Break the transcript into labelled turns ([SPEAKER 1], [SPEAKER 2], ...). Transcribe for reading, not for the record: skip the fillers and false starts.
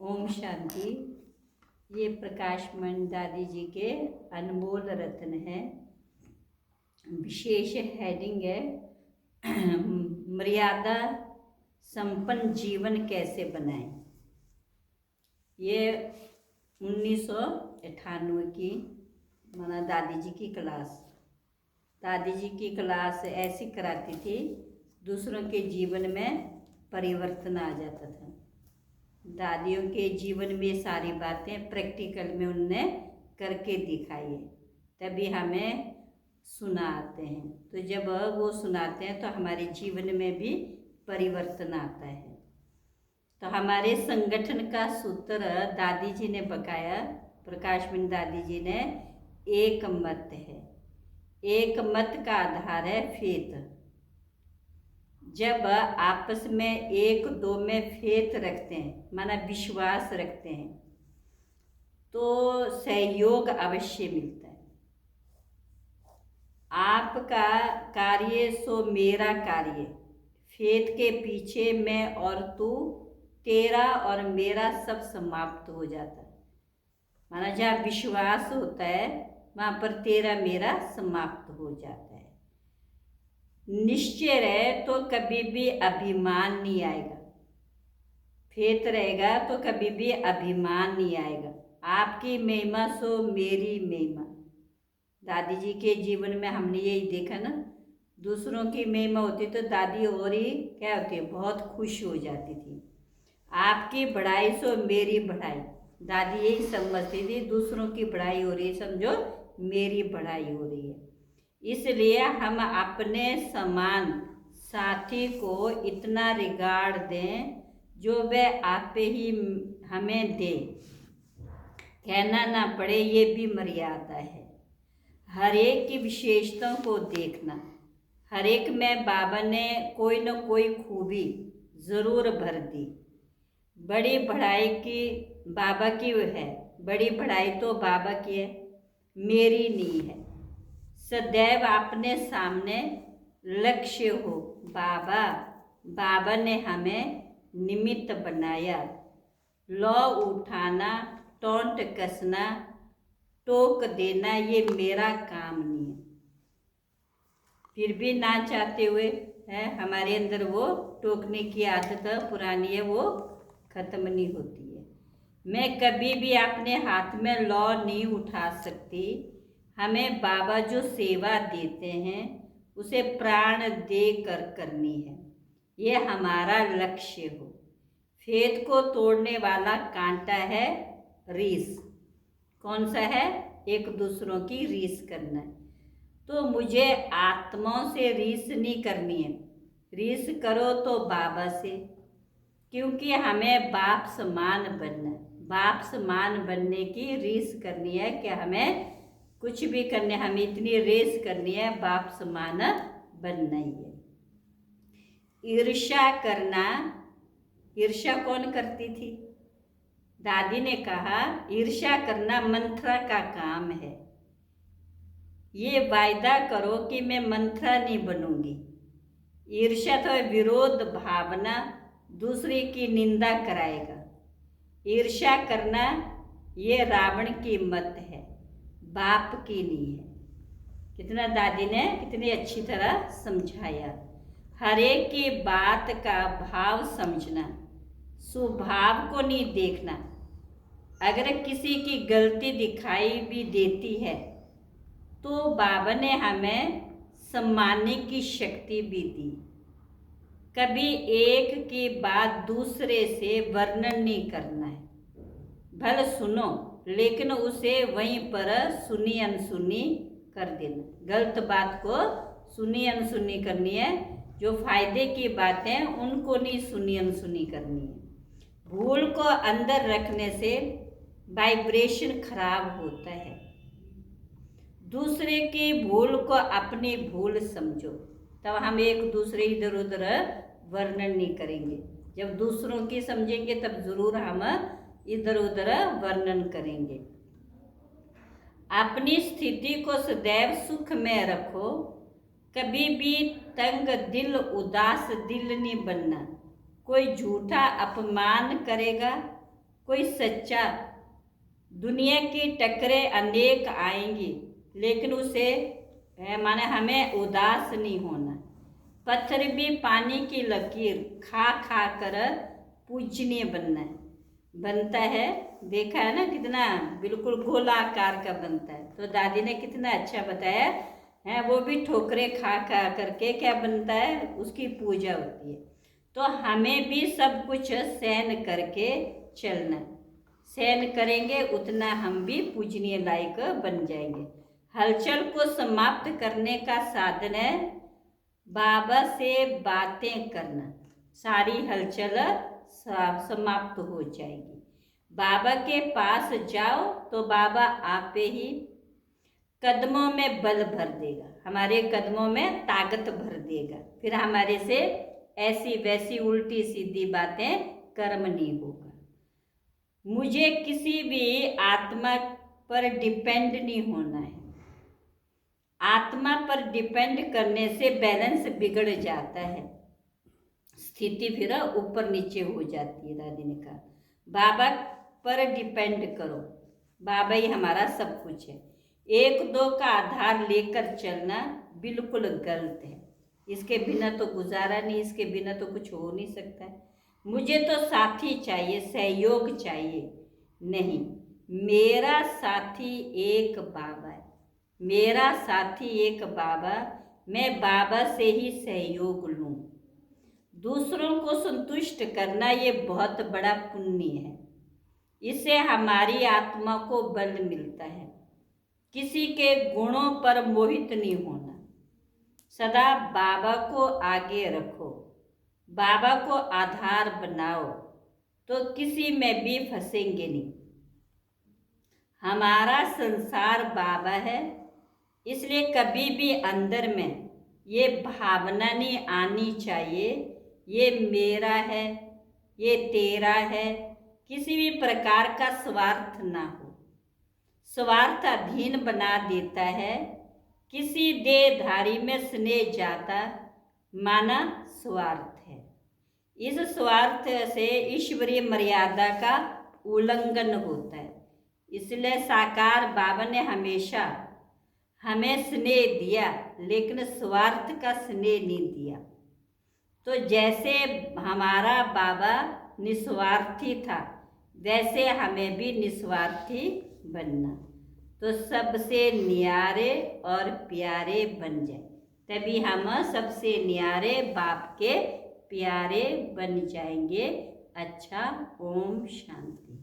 [SPEAKER 1] ओम शांति। ये प्रकाशमण दादी जी के अनमोल रत्न है। विशेष हेडिंग है मर्यादा संपन्न जीवन कैसे बनाएं। ये 1998 की माना दादी जी की क्लास। दादी जी की क्लास ऐसी कराती थी, दूसरों के जीवन में परिवर्तन आ जाता था। दादियों के जीवन में सारी बातें प्रैक्टिकल में उनने करके दिखाई है, तभी हमें सुनाते हैं। तो जब वो सुनाते हैं तो हमारे जीवन में भी परिवर्तन आता है। तो हमारे संगठन का सूत्र दादी जी ने बकाया, प्रकाशमण दादी जी ने एक मत है। एक मत का आधार है फेथ। जब आपस में एक दो में फेथ रखते हैं, माना विश्वास रखते हैं, तो सहयोग अवश्य मिलता है। आपका कार्य सो मेरा कार्य, फेथ के पीछे मैं और तू, तेरा और मेरा सब समाप्त हो जाता है। माना जहाँ विश्वास होता है वहाँ पर तेरा मेरा समाप्त हो जाता है। निश्चय रहे तो कभी भी अभिमान नहीं आएगा। फेथ रहेगा तो कभी भी अभिमान नहीं आएगा। आपकी महिमा सो मेरी महिमा। दादी जी के जीवन में हमने यही देखा ना, दूसरों की महिमा होती तो दादी और ही क्या होती है, बहुत खुश हो जाती थी। आपकी बढ़ाई सो मेरी बढ़ाई। दादी यही समझती थी, दूसरों की बढ़ाई हो रही है समझो मेरी बढ़ाई हो रही है। इसलिए हम अपने समान साथी को इतना रिगार्ड दें जो वह आप ही हमें दे, कहना ना पड़े, ये भी मर्यादा है। हर एक की विशेषताओं को देखना। हर एक में बाबा ने कोई न कोई खूबी ज़रूर भर दी। बड़ी बढ़ाई की बाबा की है, बड़ी बढ़ाई तो बाबा की है, मेरी नहीं है। सदैव अपने सामने लक्ष्य हो। बाबा ने हमें निमित्त बनाया। लौ उठाना, टोंट कसना, टोक देना ये मेरा काम नहीं है। फिर भी ना चाहते हुए है हमारे अंदर वो टोकने की आदत पुरानी है, वो खत्म नहीं होती है। मैं कभी भी अपने हाथ में लौ नहीं उठा सकती। हमें बाबा जो सेवा देते हैं उसे प्राण दे कर करनी है, ये हमारा लक्ष्य हो। फेथ को तोड़ने वाला कांटा है रीस। कौन सा है? एक दूसरों की रीस करना है। तो मुझे आत्माओं से रीस नहीं करनी है। रीस करो तो बाबा से, क्योंकि हमें बाप समान बनना है। बाप समान बनने की रीस करनी है कि हमें कुछ भी करने, हमें इतनी रेस करनी है, बाप समान बनना ही है। ईर्ष्या करना, ईर्ष्या कौन करती थी? दादी ने कहा ईर्ष्या करना मंथरा का काम है। ये वायदा करो कि मैं मंथरा नहीं बनूंगी। ईर्ष्या तो विरोध भावना, दूसरे की निंदा कराएगा। ईर्ष्या करना ये रावण की मत है, बाप की नहीं है। कितना दादी ने कितनी अच्छी तरह समझाया। हर एक की बात का भाव समझना, स्वभाव को नहीं देखना। अगर किसी की गलती दिखाई भी देती है तो बाबा ने हमें सम्मानने की शक्ति भी दी। कभी एक की बात दूसरे से वर्णन नहीं करना है। भले सुनो लेकिन उसे वहीं पर सुनी अनसुनी कर देना। गलत बात को सुनी अनसुनी करनी है, जो फायदे की बातें उनको नहीं सुनी अनसुनी करनी है। भूल को अंदर रखने से वाइब्रेशन खराब होता है। दूसरे की भूल को अपनी भूल समझो, तब हम एक दूसरे इधर उधर वर्णन नहीं करेंगे। जब दूसरों की समझेंगे तब जरूर हम इधर उधर वर्णन करेंगे। अपनी स्थिति को सदैव सुख में रखो। कभी भी तंग दिल उदास दिल नहीं बनना। कोई झूठा अपमान करेगा कोई सच्चा। दुनिया की टकरे अनेक आएंगी, लेकिन उसे माने हमें उदास नहीं होना। पत्थर भी पानी की लकीर खा खा कर पूजनीय बनता है। देखा है ना, कितना बिल्कुल गोलाकार का बनता है। तो दादी ने कितना अच्छा बताया है, वो भी ठोकरे खा खा करके क्या बनता है, उसकी पूजा होती है। तो हमें भी सब कुछ सहन करके चलना। सहन करेंगे उतना हम भी पूजनीय लायक बन जाएंगे। हलचल को समाप्त करने का साधन है बाबा से बातें करना। सारी हलचल समाप्त हो जाएगी। बाबा के पास जाओ तो बाबा आपे ही कदमों में बल भर देगा, हमारे कदमों में ताकत भर देगा। फिर हमारे से ऐसी वैसी उल्टी सीधी बातें कर्म नहीं होगा। मुझे किसी भी आत्मा पर डिपेंड नहीं होना है। आत्मा पर डिपेंड करने से बैलेंस बिगड़ जाता है, स्थिति फिर ऊपर नीचे हो जाती है। दादी ने कहा बाबा पर डिपेंड करो, बाबा ही हमारा सब कुछ है। एक दो का आधार लेकर चलना बिल्कुल गलत है। इसके बिना तो गुजारा नहीं, इसके बिना तो कुछ हो नहीं सकता है। मुझे तो साथी चाहिए, सहयोग चाहिए नहीं। मेरा साथी एक बाबा है, मेरा साथी एक बाबा। मैं बाबा से ही सहयोग लूँ। दूसरों को संतुष्ट करना ये बहुत बड़ा पुण्य है। इससे हमारी आत्मा को बल मिलता है। किसी के गुणों पर मोहित नहीं होना। सदा बाबा को आगे रखो, बाबा को आधार बनाओ, तो किसी में भी फंसेंगे नहीं। हमारा संसार बाबा है, इसलिए कभी भी अंदर में ये भावना नहीं आनी चाहिए ये मेरा है, ये तेरा है। किसी भी प्रकार का स्वार्थ ना हो। स्वार्थ अधीन बना देता है। किसी देहधारी में स्नेह जाता माना स्वार्थ है। इस स्वार्थ से ईश्वरीय मर्यादा का उल्लंघन होता है। इसलिए साकार बाबा ने हमेशा हमें स्नेह दिया, लेकिन स्वार्थ का स्नेह नहीं दिया। तो जैसे हमारा बाबा निस्वार्थी था, वैसे हमें भी निस्वार्थी बनना। तो सबसे न्यारे और प्यारे बन जाए, तभी हम सबसे न्यारे बाप के प्यारे बन जाएंगे। अच्छा, ओम शांति।